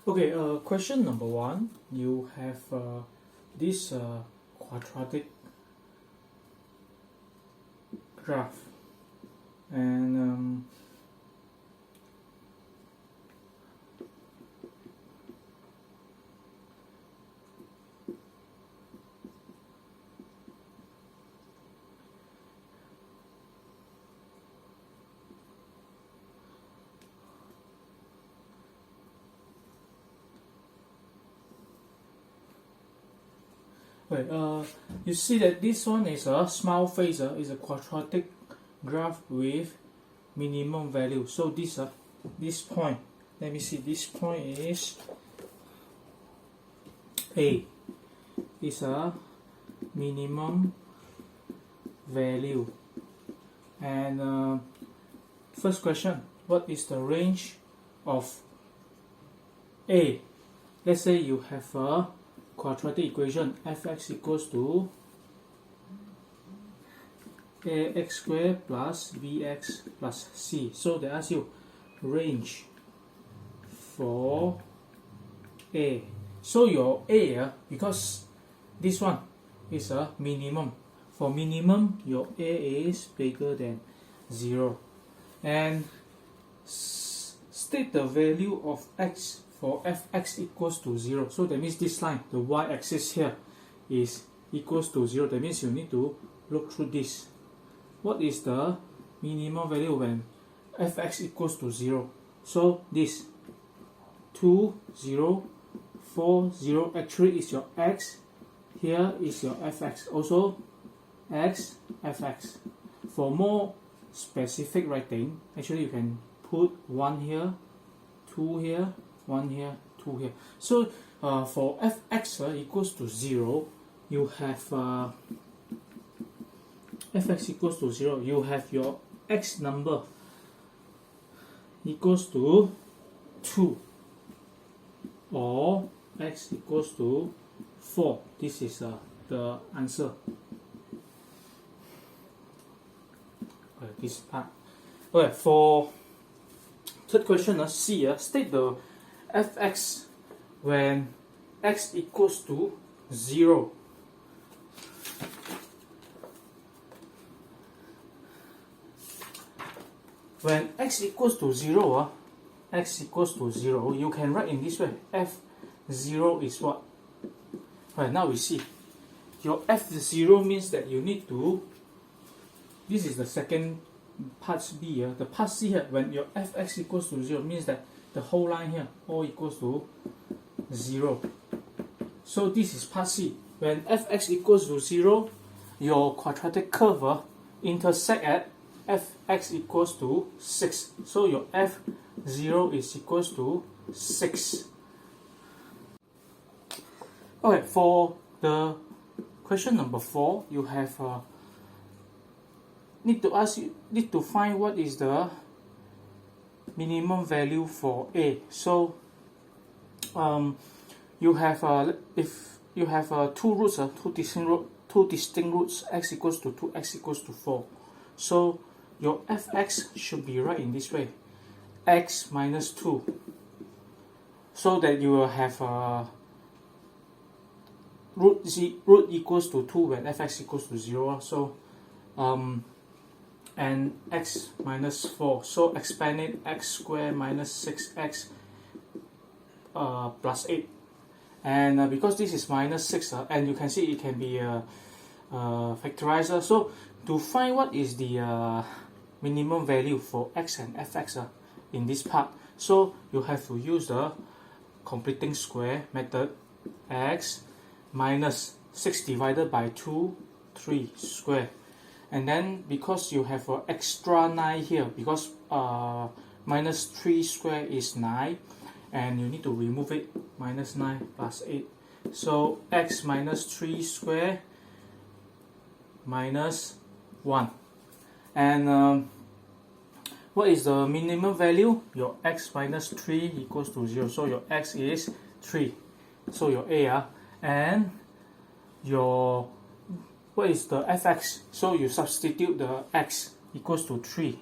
Okay, question number one. You have this quadratic graph, and you see that this one is a smile face, is a quadratic graph with minimum value. So this point, let me see, this point is A, is a minimum value. And first question, what is the range of A? Let's say you have a quadratic equation fx equals to ax squared plus bx plus c. So they ask you range for A. So your A, because this one is a minimum. For minimum, your A is bigger than 0. And state the value of x for fx equals to 0. So that means this line, the y-axis here, is equals to 0. That means you need to look through this. What is the minimum value when fx equals to 0? So this 2, 0, 4, 0 actually is your x. Here is your fx. Also x, fx. For more specific writing, actually you can put 1 here, 2 here, 1 here, 2 here. So for fx equals to 0, you have fx equals to 0, you have your x number equals to 2 or x equals to 4. This is the answer. This part. Okay, for third question, C, state the fx when x equals to 0. When x equals to 0, you can write in this way. F0 is what? Right, now we see. Your F0 means that you need to, this is the second part B. The part C here, when your fx equals to 0 means that the whole line here all equals to 0. So this is part C. When fx equals to 0, your quadratic curve intersect at fx equals to 6. So your f0 is equals to 6. Okay, for the question number 4, you have need to find what is the minimum value for A. So you have if you have two roots, two distinct roots, x equals to 2, x equals to 4. So your fx should be right in this way, x minus 2, so that you will have root equals to 2 when fx equals to 0. So and x minus 4, so expand it, x squared minus 6x plus 8. And because this is minus 6, and you can see it can be factorized. So to find what is the minimum value for x and fx in this part, so you have to use the completing square method. X minus 6 divided by 2, 3 square. And then because you have an extra 9 here, because minus 3 square is 9, and you need to remove it, minus 9 plus 8. So x minus 3 square minus 1. And what is the minimum value? Your x minus 3 equals to 0. So your x is 3. So your A. And your, what is the fx? So you substitute the x equals to 3.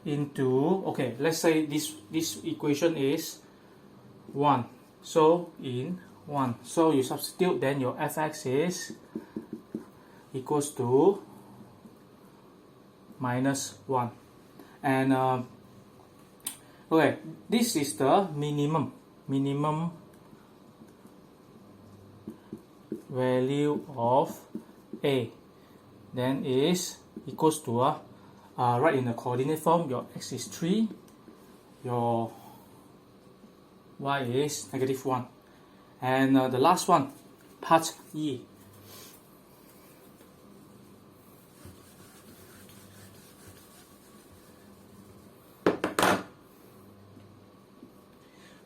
into, okay, let's say this equation is 1. So in 1. So you substitute, then your fx is equals to minus 1. And okay, this is the minimum value of a, then is equals to right in the coordinate form, your x is 3, your y is -1. And the last one, part E.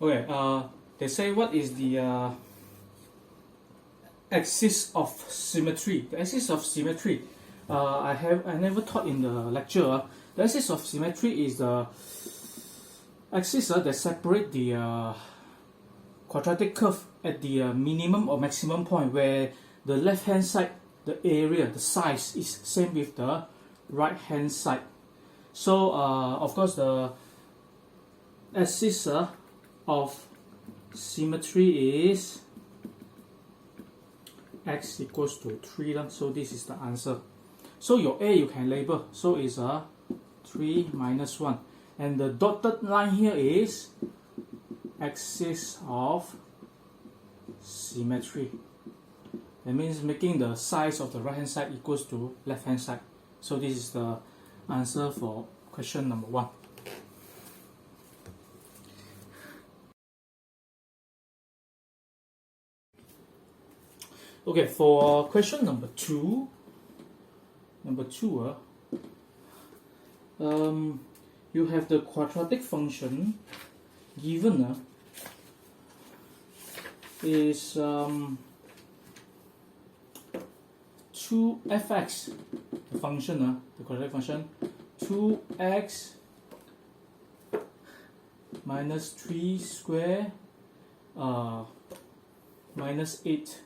Okay, they say what is the axis of symmetry? The axis of symmetry, I never taught in the lecture. The axis of symmetry is the axis that separate the quadratic curve at the minimum or maximum point, where the left hand side, the area, the size is same with the right hand side. So of course the axis of symmetry is x equals to 3. So this is the answer. So your A you can label, so it's 3 minus 1. And the dotted line here is axis of symmetry. That means making the size of the right hand side equals to left hand side. So this is the answer for question number 1. Okay, for question number 2, you have the quadratic function given is 2fx, the function, the quadratic function, 2x minus 3 square minus 8.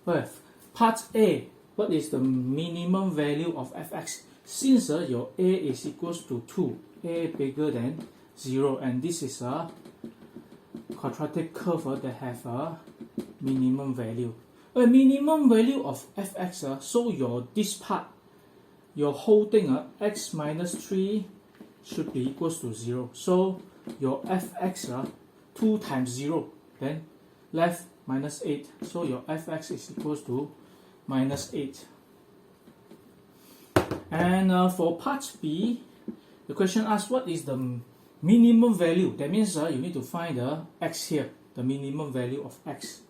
Well, part A, what is the minimum value of fx? Since your A is equals to 2, A bigger than 0, and this is a quadratic curve that have a minimum value. A minimum value of fx, so this part, your whole thing, x minus 3 should be equals to 0. So your fx, 2 times 0, then left minus 8. So your fx is equals to minus 8. And for part B, the question asks what is the minimum value. That means you need to find the x here, the minimum value of x.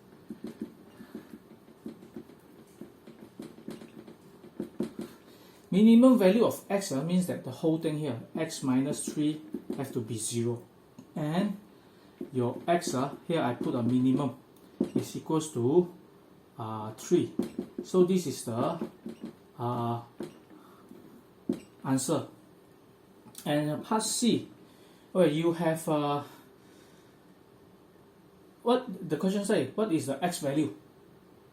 Minimum value of x means that the whole thing here, x minus 3, have to be 0. And your x, here I put a minimum, is equals to 3. So this is the answer. And part C, well, you have what the question say, what is the x value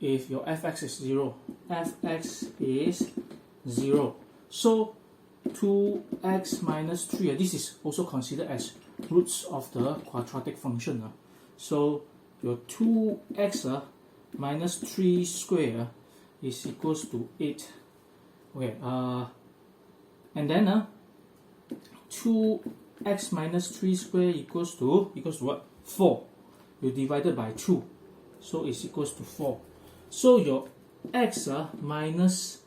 if your fx is 0? Fx is 0. So 2x minus 3, this is also considered as roots of the quadratic function. So your 2x minus 3 square is equals to 8. Okay, and then 2x minus 3 square equals to what? 4. You divided by 2, so it's equals to 4. So your x minus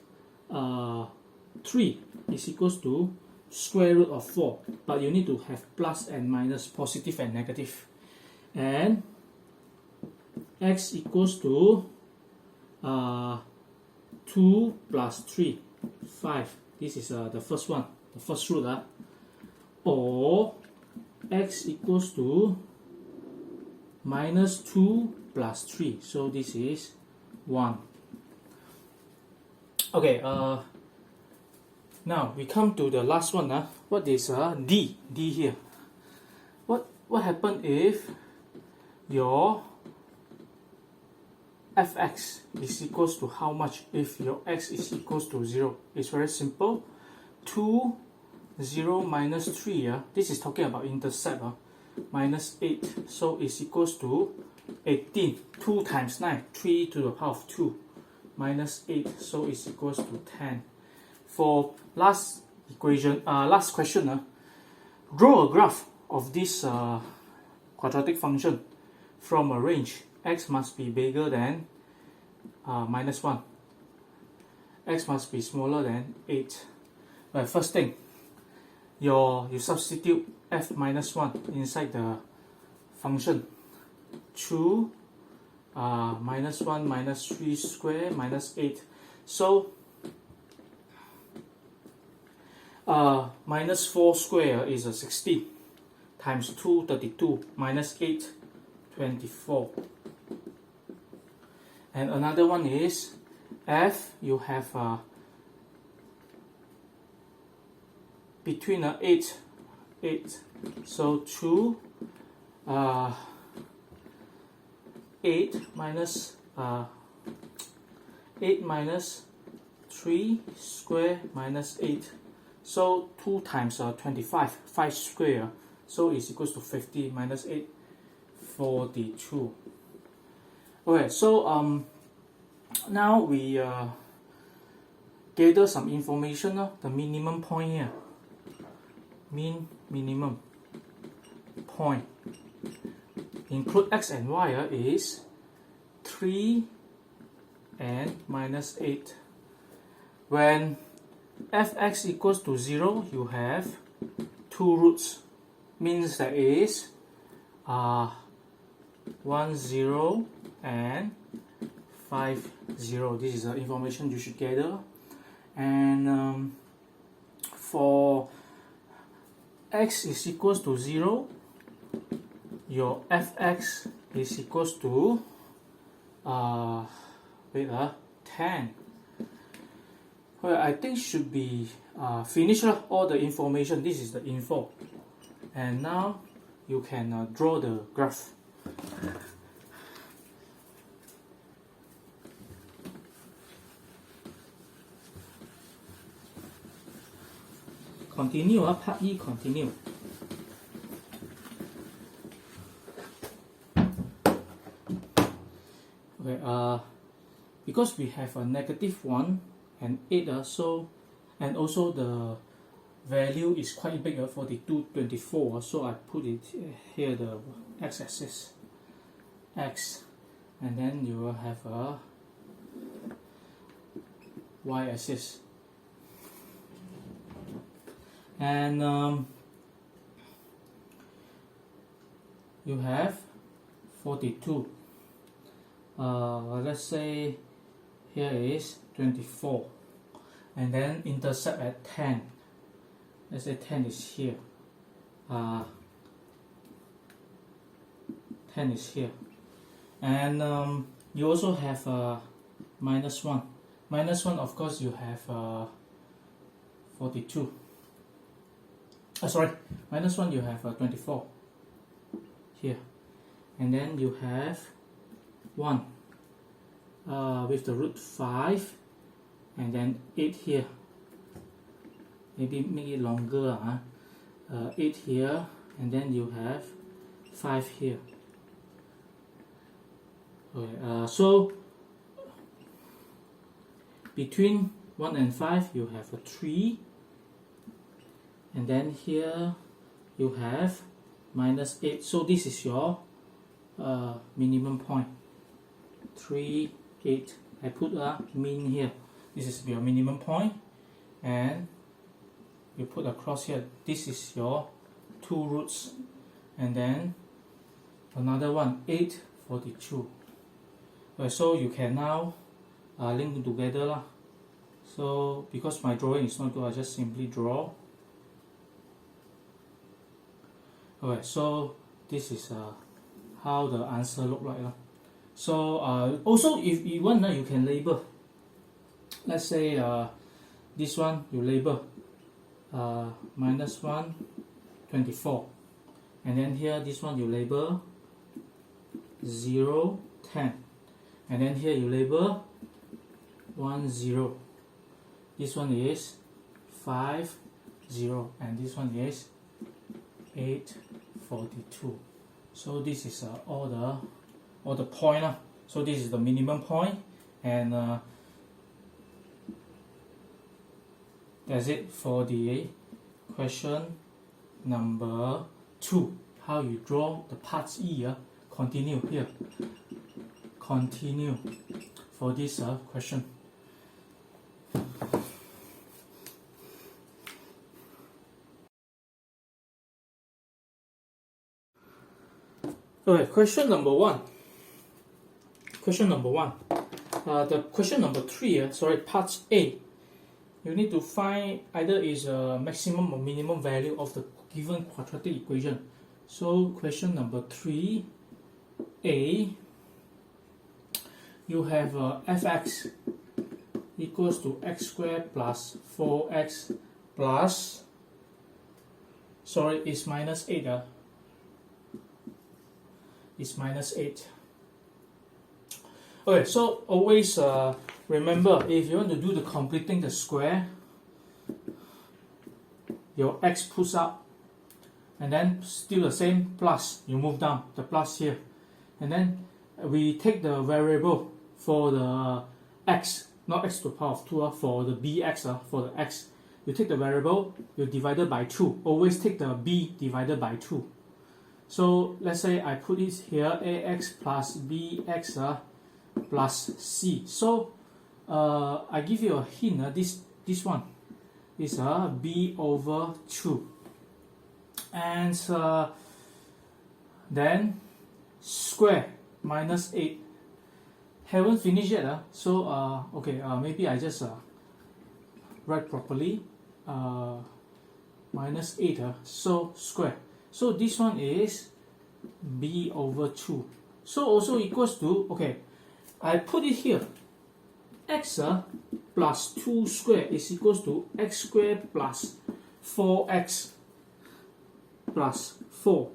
3 is equals to square root of 4, but you need to have plus and minus, positive and negative. And x equals to 2 plus 3, 5. This is the first one, the first root. Or x equals to minus 2 plus 3. So this is 1. Okay, now we come to the last one. What is D? D here. What happens if your fx is equals to how much if your x is equals to 0? It's very simple. 2 0 minus 3, this is talking about intercept, minus 8, so it's equals to 18. 2 times 9, 3 to the power of 2, minus 8, so it's equals to 10. For last equation, last question, draw a graph of this quadratic function from a range x must be bigger than minus 1, x must be smaller than 8. Right, first thing, you substitute f minus 1 inside the function. 2 minus 1 minus 3 square minus 8. So minus 4 square is 16 times 2, 32, minus 8, 24. And another one is f, you have between 8, so 2 8 minus 3 square minus 8, so 2 times 25, 5 square, so it's equals to 50 minus 8, 42. Okay, so now we gather some information, the minimum point here, minimum point, include x and y is 3 and minus 8. When fx equals to 0, you have two roots, means that is 1, 0 and 5, 0. This is the information you should gather. And for x is equals to 0, your fx is equals to 10. Well, I think should be finished all the information. This is the info, and now you can draw the graph. Continue, part E, continue. Okay, because we have a negative 1 and 8, so, and also the value is quite big, 42, 24, so I put it here, the x-axis, x, and then you will have a y-axis. And you have 42. Let's say here is 24, and then intercept at 10. Let's say 10 is here. 10 is here, and you also have minus 1. Minus 1, of course, you have 42. Sorry, minus 1 you have 24 here, and then you have 1 with the root 5, and then 8 here. Maybe make it longer, 8 here, and then you have 5 here. Okay, so between 1 and 5 you have a 3. And then here you have minus 8. So this is your minimum point. 3, 8. I put a mean here. This is your minimum point. And you put across here. This is your two roots. And then another one, 8, 42. Okay, so you can now link them together. So because my drawing is not good, I just simply draw. Okay, so this is how the answer look like. So also, if you want, you can label. Let's say this one you label minus 1, 24, and then here this one you label 0, 10, and then here you label 1, 0. This one is 5, 0, and this one is 842. So this is all the point. So this is the minimum point, and that's it for the question number 2. How you draw the parts E. Continue here. Continue for this question. Okay, question number 1. Question number 1. The question number 3, parts A. You need to find either is a maximum or minimum value of the given quadratic equation. So question number 3A, you have fx equals to x squared plus 4x plus, it's minus 8. It's minus 8. Okay, so always remember, if you want to do the completing the square, your x puts up, and then still the same plus, you move down the plus here, and then we take the variable for the x, not x to the power of 2, for the bx, for the x, you take the variable, you divide it by 2. Always take the b divided by 2. So let's say I put it here, ax plus bx plus c. So I give you a hint. This one is b over 2, and then square minus 8. Haven't finished yet. So okay, maybe I just write properly. Minus 8. So square. So this one is b over 2. So also equals to, okay, I put it here. X plus 2 squared is equals to x squared plus 4x plus 4.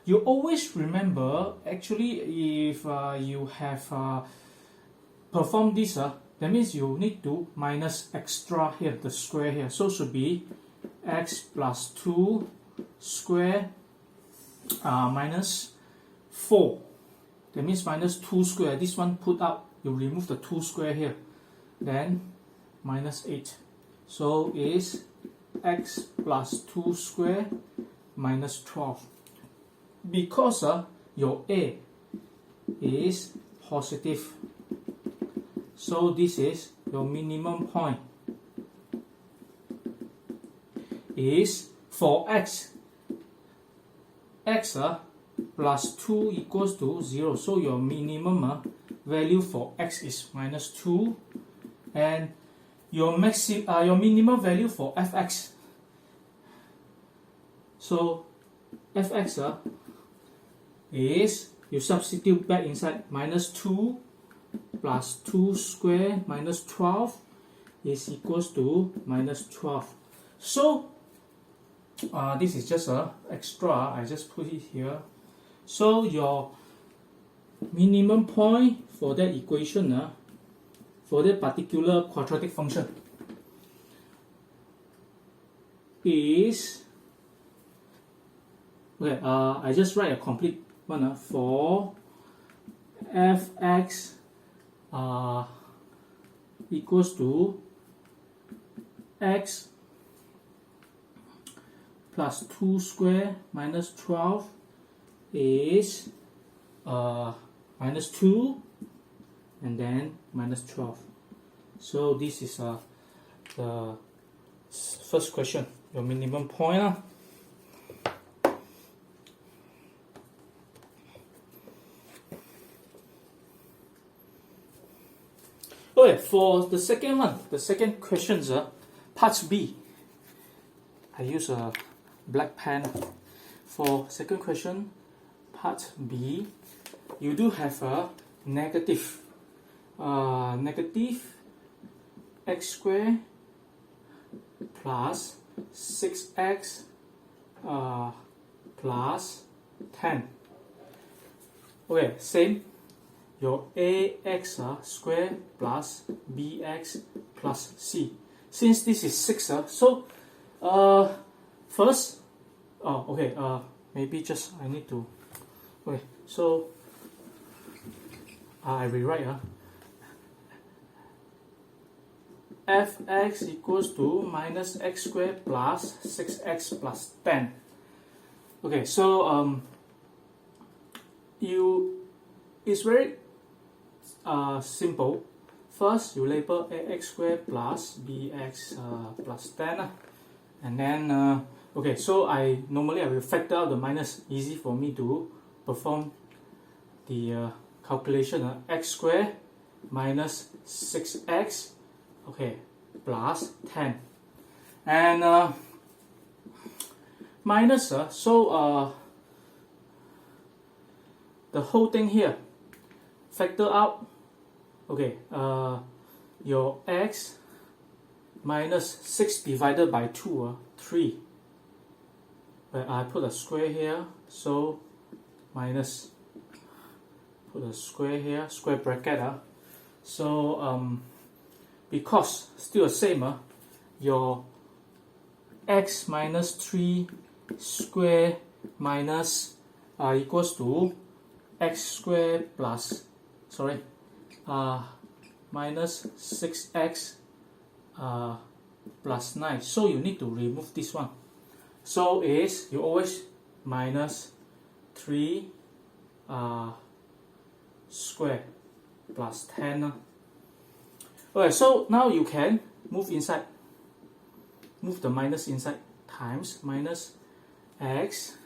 You always remember, actually, if you have performed this, that means you need to minus extra here, the square here. So should be x plus 2 square minus 4. That means minus 2 square. This one put out, you remove the 2 square here. Then minus 8. So is x plus 2 square minus 12. Because your A is positive. So this is your minimum point. Is for x plus 2 equals to 0. So your minimum value for x is minus 2, and your minimum value for fx. So fx is, you substitute back inside, minus 2 plus 2 square minus 12 is equals to minus 12. So this is just extra, I just put it here. So your minimum point for that equation, for that particular quadratic function, is, okay, I just write a complete one for fx equals to x plus 2 square minus 12 is minus 2 and then minus 12. So this is the first question, your minimum point. Okay, for the second one, the second question, part B. I use a black pen. For second question, part B, you do have a negative x squared plus 6x plus 10. Okay, same. Your ax squared plus bx plus c. Since this is 6, so First, okay, maybe just I need to, okay, so I rewrite, fx equals to minus x squared plus 6x plus 10. Okay, so it's very simple. First, you label ax squared plus bx plus 10, and then okay. So I will factor out the minus. Easy for me to perform the calculation. X squared minus 6x, okay, plus 10, and minus. The whole thing here, factor out. Okay, your x minus 6 divided by 2, 3. But I put a square here, so minus, put a square here, square bracket. So because still the same, your x minus 3 square minus equals to x squared plus, minus 6x plus 9. So you need to remove this one. So you always minus 3 square plus 10. Okay, so now you can move inside. Move the minus inside, times minus x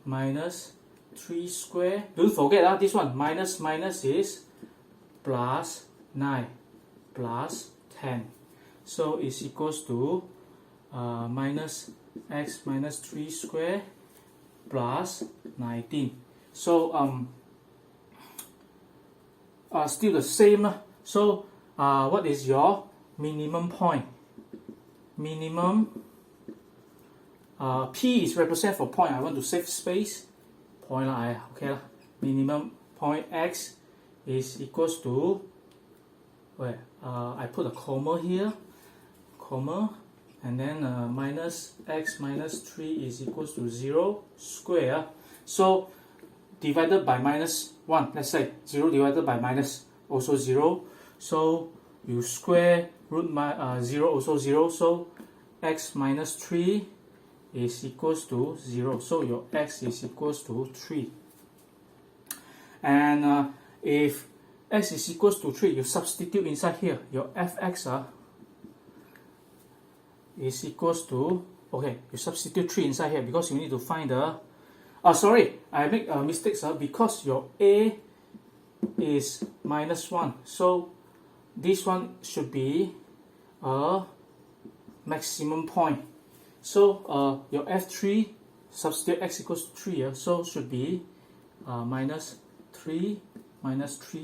minus 3 square. Don't forget this one, minus is plus 9 plus 10. So it's equals to minus x minus 3 square plus 19. So still the same. So what is your minimum point? Minimum P is represent for point. I want to save space. Point okay lah. Minimum point x is equals to I put a comma here, comma, and then minus x minus 3 is equals to 0 square. So divided by minus 1, let's say 0 divided by minus also 0. So you square root 0 also 0. So x minus 3 is equals to 0. So your x is equals to 3. And if x is equals to 3, you substitute inside here. Your fx is equals to, okay, you substitute 3 inside here because you need to find the, sorry, I make a mistake, because your a is minus 1. So this one should be a maximum point. So your f3, substitute x equals to 3, so should be minus 3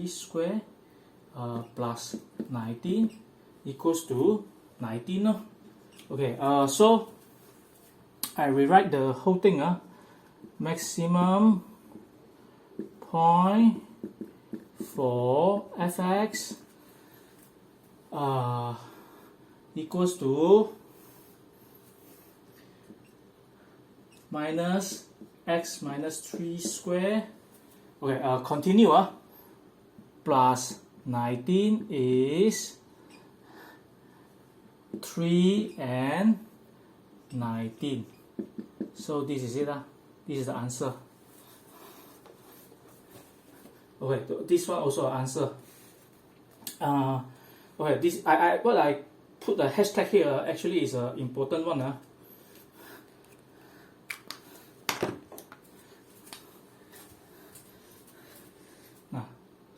square plus 19 equals to 19. Okay, so I rewrite the whole thing. Maximum point for fx equals to minus x minus 3 square. Okay, continue. Plus 19 is 3 and 19. So this is it. This is the answer. Okay, this one also an answer. Okay, this what I put the hashtag here actually is an important one.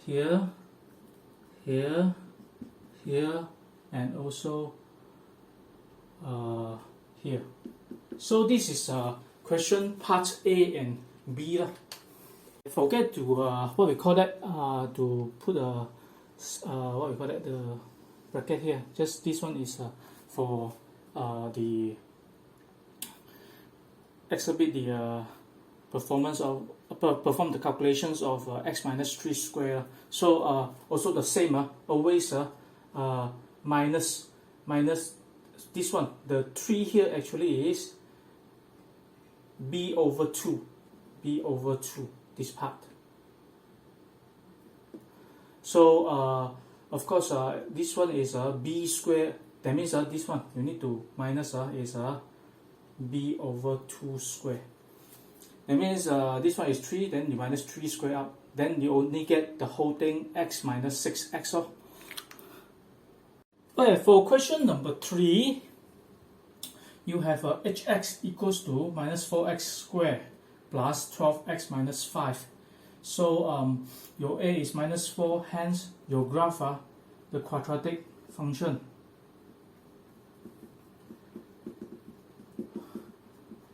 Here, here, here, and also here. So this is question part A and B. Forget to what we call that, to put a what we call that, the bracket here. Just this one is for the exhibit the performance of perform the calculations of x minus 3 square. So also the same, always minus this one, the 3 here actually is b over 2, this part. So of course this one is b squared, that means this one you need to minus is b over 2 squared. That means this one is 3, then you minus 3 squared up, then you only get the whole thing x minus 6x. Okay, for question number 3, you have hx equals to minus 4x squared plus 12x minus 5. So your a is minus 4, hence your graph, the quadratic function,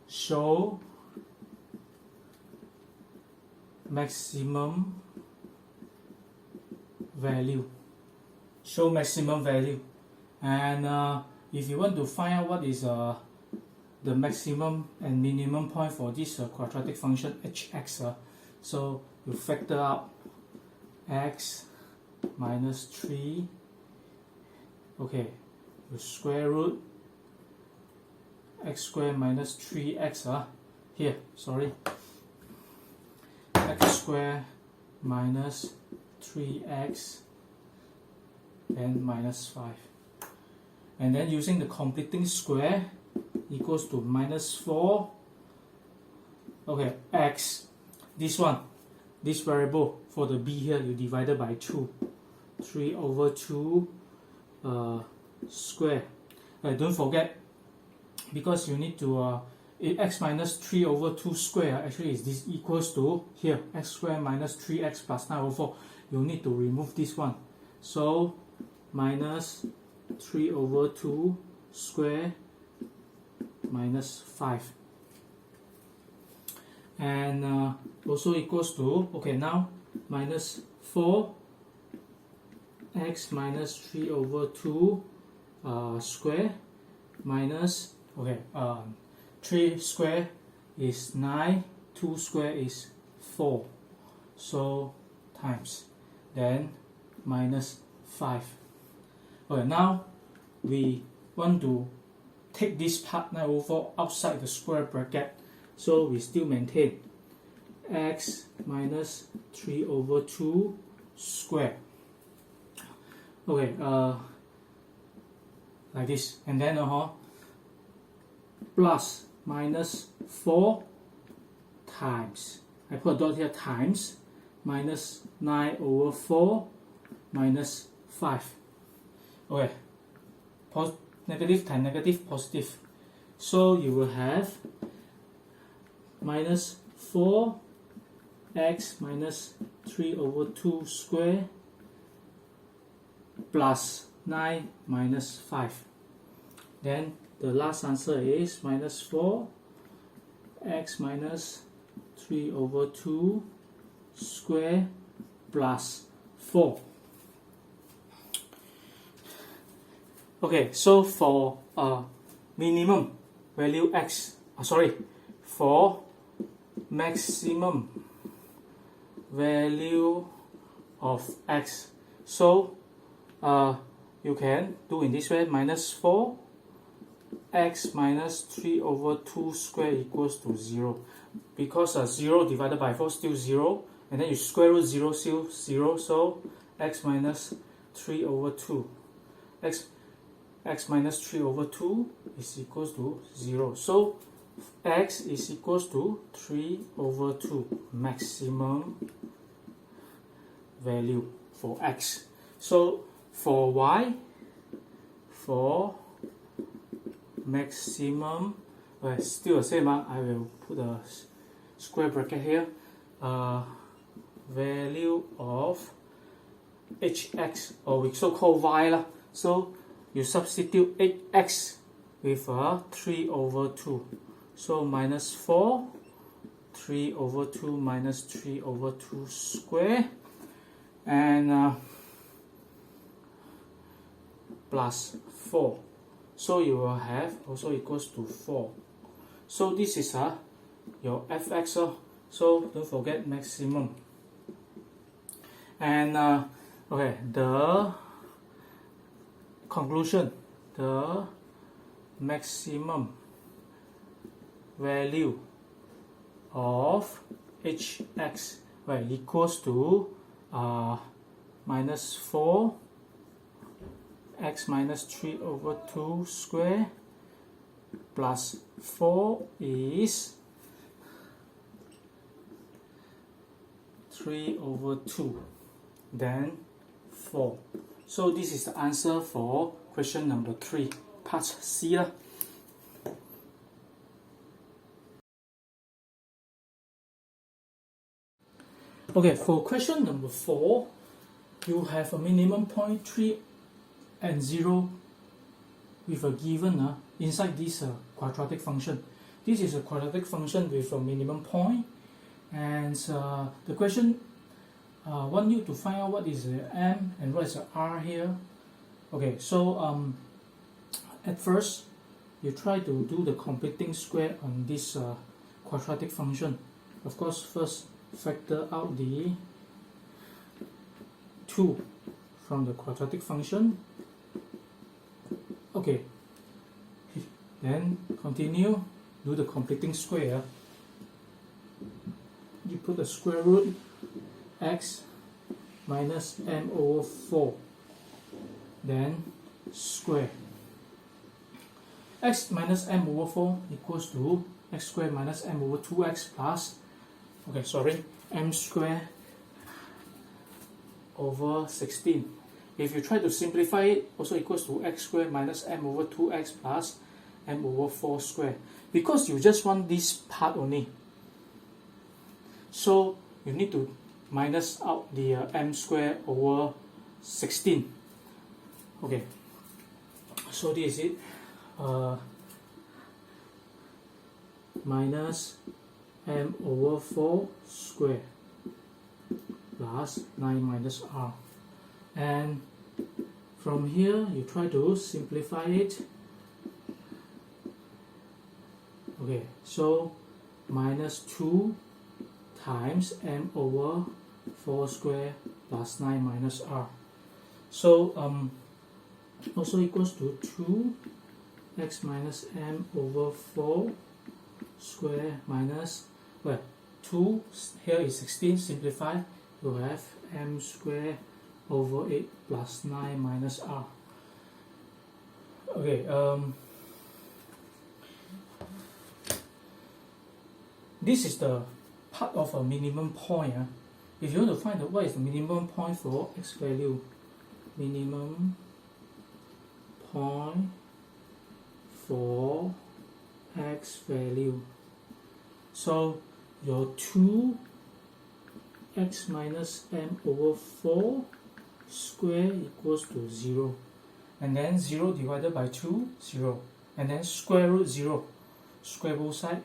show maximum value. And if you want to find out what is the maximum and minimum point for this quadratic function hx, so you factor out x minus 3, okay, you square root x squared minus 3x, here, sorry, x squared minus 3x and minus 5. And then using the completing square equals to minus 4. Okay, x, this one, this variable for the b here, you divided by 2. 3 over 2 square. Don't forget, because you need to, x minus 3 over 2 square actually is this equals to, here, x squared minus 3x plus 9 over 4. You need to remove this one. So, minus 3 over 2 square minus 5. And also equals to, okay, now minus 4 x minus 3 over 2 square minus, okay, 3 square is 9, 2 square is 4. So times, then minus 5. Okay, now we want to take this part 9 over 4 outside the square bracket. So we still maintain x minus 3 over 2 square. Okay, like this. And then plus minus 4 times, I put a dot here, times minus 9 over 4 minus 5. Okay, negative times negative, positive. So you will have minus 4x minus 3 over 2 square plus 9 minus 5. Then the last answer is minus 4x minus 3 over 2 square plus 4. Okay, so for minimum value x, for maximum value of x, so you can do in this way, minus 4 x minus 3 over 2 square equals to 0, because 0 divided by 4 still 0, and then you square root 0 still 0, so x minus 3 over 2, x minus 3 over 2 is equals to 0. So x is equals to 3 over 2, maximum value for x. So for y, for maximum, well, still the same, I will put a square bracket here, value of hx, or we so-called y. So you substitute 8x with 3 over 2. So minus 4, 3 over 2 minus 3 over 2 square, and plus 4. So you will have also equals to 4. So this is your fx. So don't forget maximum. And okay, the conclusion, the maximum value of hx, well, equals to minus 4 x minus 3 over 2 square plus 4 is 3 over 2, then 4. So this is the answer for question number 3, part C. Okay, for question number 4, you have a minimum point 3 and 0 with a given inside this quadratic function. This is a quadratic function with a minimum point, and the question want you to find out what is the m and what is the r here. Okay, so at first you try to do the completing square on this quadratic function. Of course, first factor out the 2 from the quadratic function. Okay, then continue, do the completing square. You put the square root x minus m over 4, then square. X minus m over 4 equals to x squared minus m over 2x plus, m squared over 16. If you try to simplify it, also equals to x squared minus m over 2x plus m over 4 squared. Because you just want this part only, so you need to minus out the m squared over 16. Okay, so this is it. Minus m over 4 square plus 9 minus r, and from here you try to simplify it. Okay, so minus 2 times m over 4 square plus 9 minus r, so also equals to 2 x minus m over 4 square minus, 2 here is 16, simplify, you have m square over 8 plus 9 minus r. Okay, this is the part of a minimum point. If you want to find out what is the minimum point for x value, minimum point for x value, so your 2 x minus m over 4 square equals to 0, and then 0 divided by 2, 0, and then square root 0, square both side,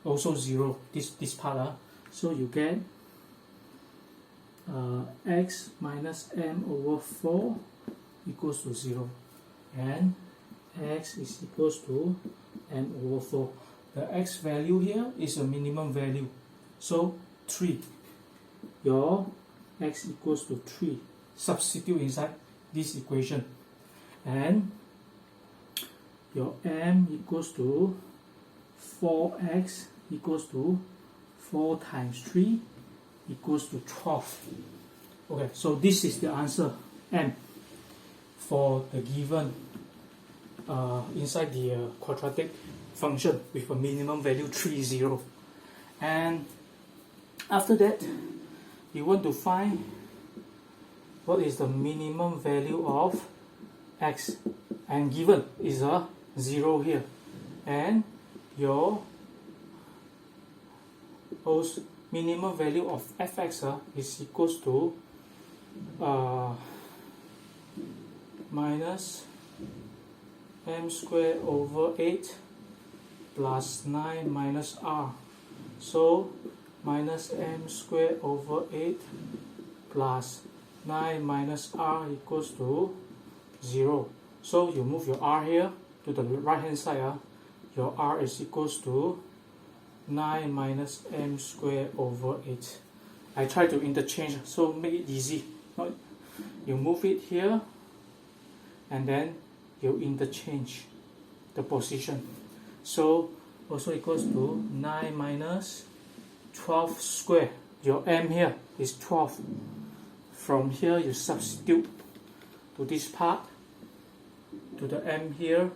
also 0, this part, so you get x minus m over 4 equals to 0, and x is equals to m over 4. The x value here is a minimum value, so 3. Your x equals to 3. Substitute inside this equation, and your m equals to 4x equals to 4 times 3 equals to 12. Okay, so this is the answer, m, for the given inside the quadratic function with a minimum value 3, 0. And after that, you want to find what is the minimum value of x, and given is a 0 here, and your minimum value of fx is equals to minus m squared over 8 plus 9 minus r, so minus m squared over 8 plus 9 minus r equals to 0. So you move your r here to the right hand side, your r is equals to 9 minus m squared over 8. I try to interchange, so make it easy. You move it here, and then you interchange. the position. So also equals to 9 minus 12 square. Your m here is 12. From here you substitute to this part, to the m here,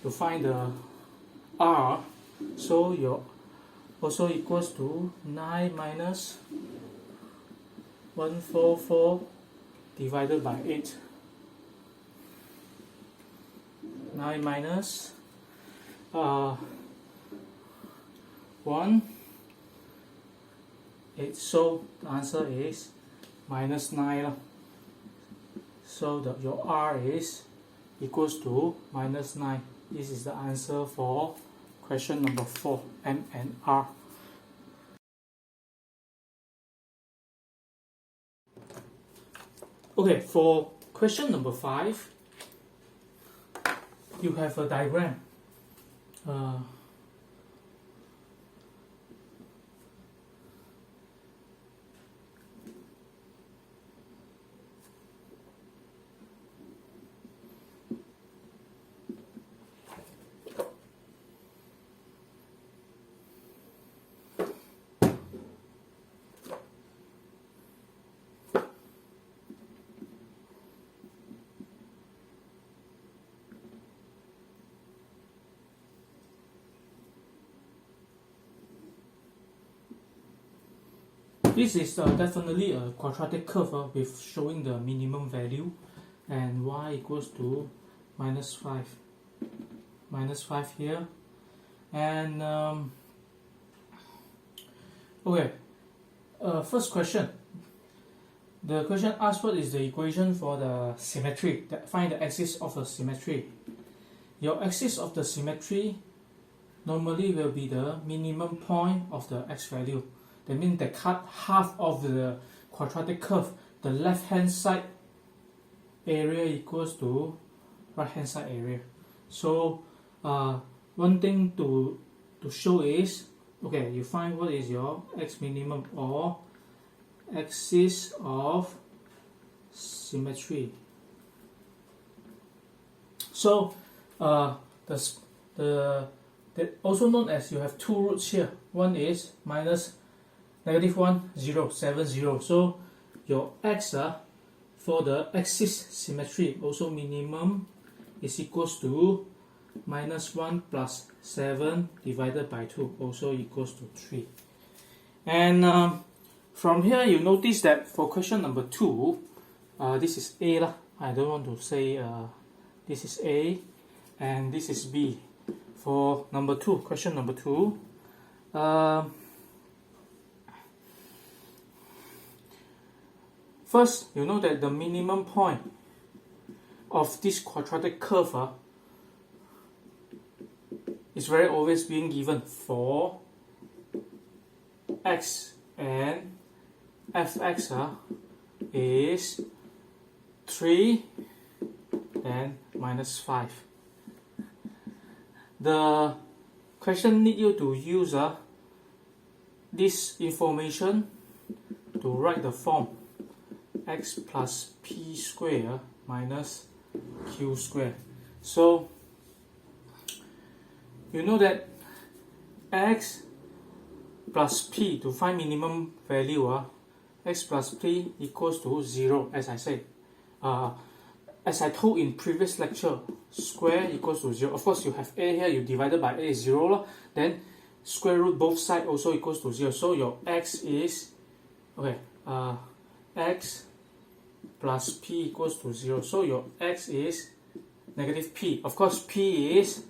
to find the r. So your also equals to 9 minus 144 divided by 8. 9 minus 1, 8. So the answer is minus 9. So your r is equals to minus 9. This is the answer for question number 4, m and r. Okay, for question number 5, you have a diagram. This is definitely a quadratic curve with showing the minimum value, and y equals to minus 5. Minus 5 here. And okay, first question. The question asks what is the equation for the symmetry. Find the axis of the symmetry. Your axis of the symmetry normally will be the minimum point of the x value. That means they cut half of the quadratic curve. The left hand side area equals to right hand side area. So one thing to show is, okay, you find what is your x minimum or axis of symmetry. So also known as, you have two roots here. One is minus -1, 0, 7, 0. So your x for the axis symmetry, also minimum, is equals to -1 plus 7 divided by 2, also equals to 3. And from here you notice that for question number 2, this is A lah. I don't want to say this is A and this is B. For number 2, question number 2, first, you know that the minimum point of this quadratic curve is very always being given for x, and fx is 3 and minus 5. The question need you to use this information to write the form x plus p square minus q square. So you know that x plus p, to find minimum value, x plus p equals to 0, as I said. As I told in previous lecture, square equals to 0. Of course, you have a here, you divided by a is 0, then square root both sides also equals to 0. So your x is, okay, x plus p equals to 0. So your x is negative p. Of course, p is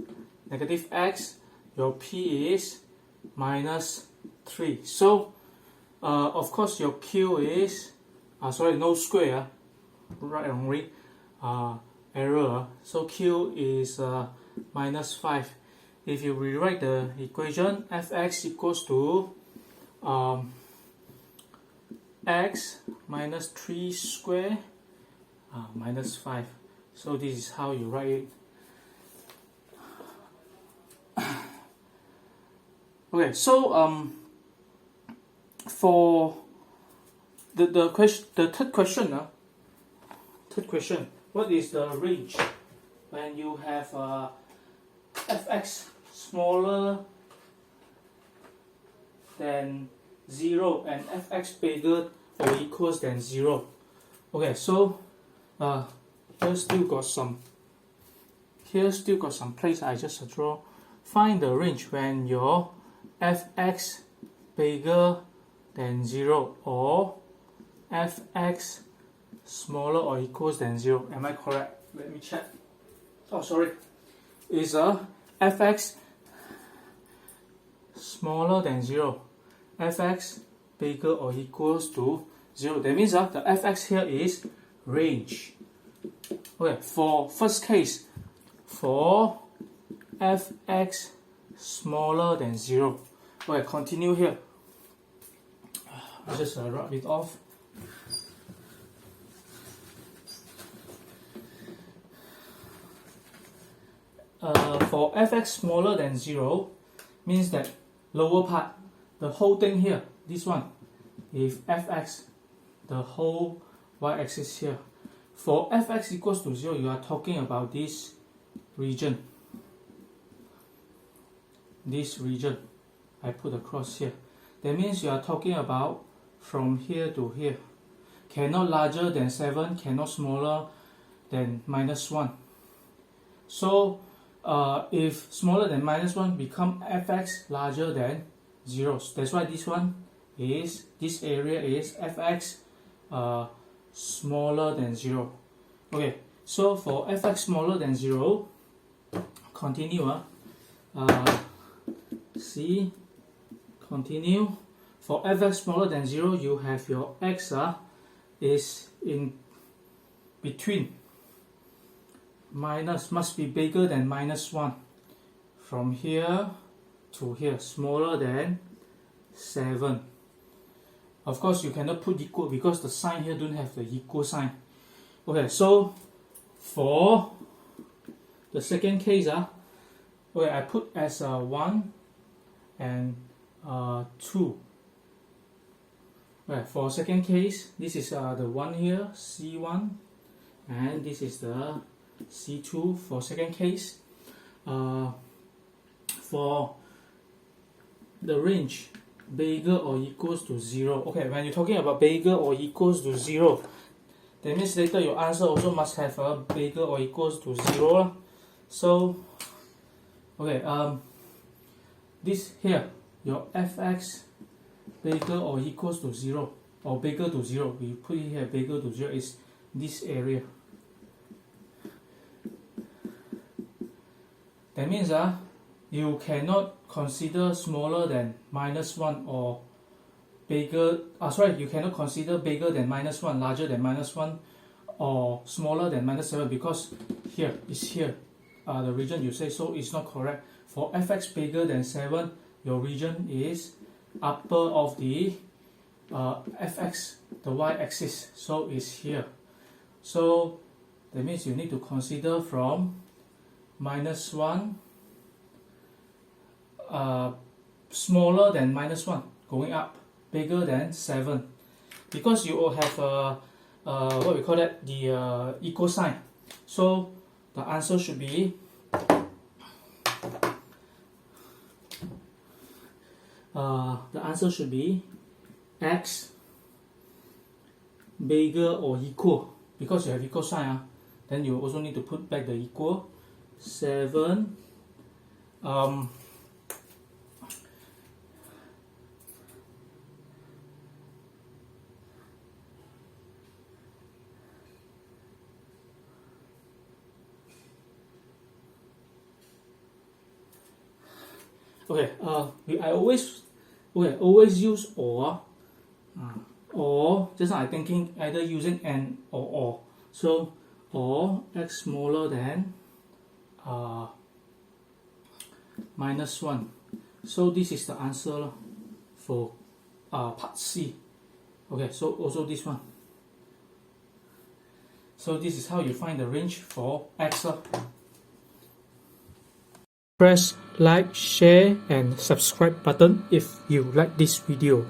negative x, your p is minus 3. So, of course, your q is, sorry, no square, right only, error. So q is minus 5. If you rewrite the equation, fx equals to x minus 3 square minus 5. So this is how you write it. Okay, so for the third question, what is the range when you have fx smaller than 0 and fx bigger or equals than 0. Okay, so here still got some place I just draw. Find the range when your fx bigger than 0 or fx smaller or equals than 0. Am I correct? Let me check. Oh, sorry. Is fx smaller than 0, fx bigger or equals to 0. That means the fx here is range. Okay, for first case, for fx smaller than 0. Okay, continue here. I'll just rub it off. For fx smaller than 0 means that lower part, the whole thing here, this one, if fx, the whole y-axis here. For fx equals to 0, you are talking about this region. This region, I put across here. That means you are talking about from here to here. Cannot larger than 7, cannot smaller than -1. So, if smaller than -1 become fx larger than 0. That's why this one is, this area is fx smaller than 0. Okay, so for fx smaller than 0, continue. See, continue. For fx smaller than 0, you have your x is in between. Minus must be bigger than -1. From here to here, smaller than 7. Of course, you cannot put equal because the sign here don't have the equal sign. Okay, so for the second case, okay, I put as 1 and 2. Okay, for second case, this is the one here, C1, and this is the C2 for second case. For the range bigger or equals to 0. Okay, when you're talking about bigger or equals to 0, that means later your answer also must have a bigger or equals to 0. So, okay, this here, your fx bigger or equals to 0 or bigger to 0, we put it here, bigger to 0 is this area. That means you cannot consider smaller than -1 or bigger, you cannot consider bigger than -1, larger than -1 or smaller than -7 because here is here, the region you say, so it's not correct. For fx bigger than 7, your region is upper of the fx, the y-axis, so it's here. So that means you need to consider from -1, smaller than -1, going up, bigger than 7, because you will have what we call that, the equal sign. So the answer should be x bigger or equal, because you have equal sign. Then you also need to put back the equal. 7 okay, I always use or just now I'm thinking either using and or. So or x smaller than -1. So this is the answer for part C. Okay, so also this one. So this is how you find the range for x. Press like, share and subscribe button if you like this video.